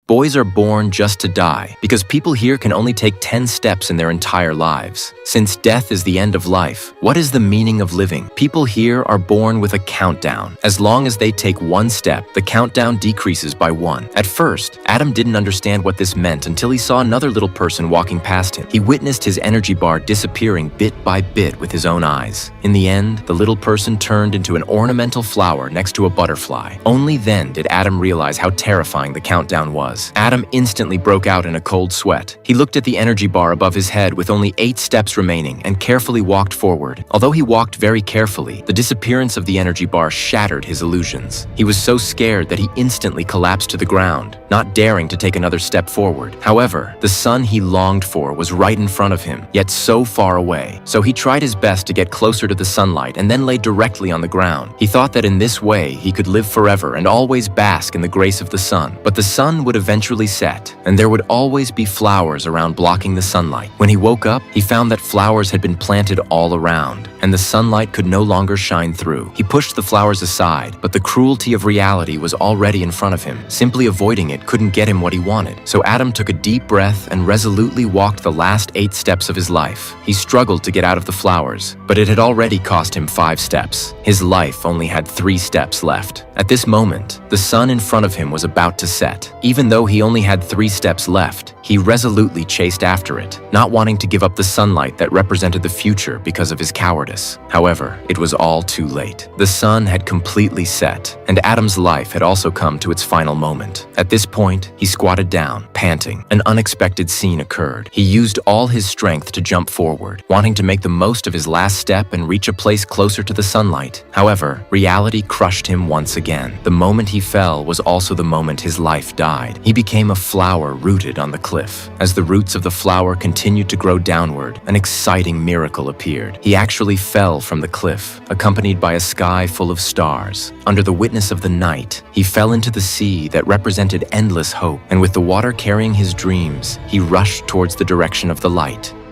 Boys are born just to die, because people here can only take 10 steps in their entire lives. Since death is the end of life, what is the meaning of living? People here are born with a countdown. As long as they take one step, the countdown decreases by 1. At first, Adam didn't understand what this meant until he saw another little person walking past him. He witnessed his energy bar disappearing bit by bit with his own eyes. In the end, the little person turned into an ornamental flower next to a butterfly. Only then did Adam realize how terrifying the countdown was. Adam instantly broke out in a cold sweat. He looked at the energy bar above his head with only 8 steps remaining and carefully walked forward. Although he walked very carefully, the disappearance of the energy bar shattered his illusions. He was so scared that he instantly collapsed to the ground, not daring to take another step forward. However, the sun he longed for was right in front of him, yet so far away. So he tried his best to get closer to the sunlight and then lay directly on the ground. He thought that in this way he could live forever and always bask in the grace of the sun. But the sun would eventually set, and there would always be flowers around blocking the sunlight. When he woke up, he found that flowers had been planted all around, and the sunlight could no longer shine through. He pushed the flowers aside, but the cruelty of reality was already in front of him. Simply avoiding it couldn't get him what he wanted. So Adam took a deep breath and resolutely walked the last 8 steps of his life. He struggled to get out of the flowers, but it had already cost him 5 steps. His life only had 3 steps left. At this moment, the sun in front of him was about to set. Even though he only had 3 steps left, he resolutely chased after it, not wanting to give up the sunlight that represented the future because of his cowardice. However, it was all too late. The sun had completely set, and Adam's life had also come to its final moment. At this point, he squatted down, panting. An unexpected scene occurred. He used all his strength to jump forward, wanting to make the most of his last step and reach a place closer to the sunlight. However, reality crushed him once again. The moment he fell was also the moment his life died. He became a flower rooted on the cliff. As the roots of the flower continued to grow downward, an exciting miracle appeared. He actually fell from the cliff, accompanied by a sky full of stars. Under the witness of the night, he fell into the sea that represented endless hope, and with the water carrying his dreams, he rushed towards the direction of the light.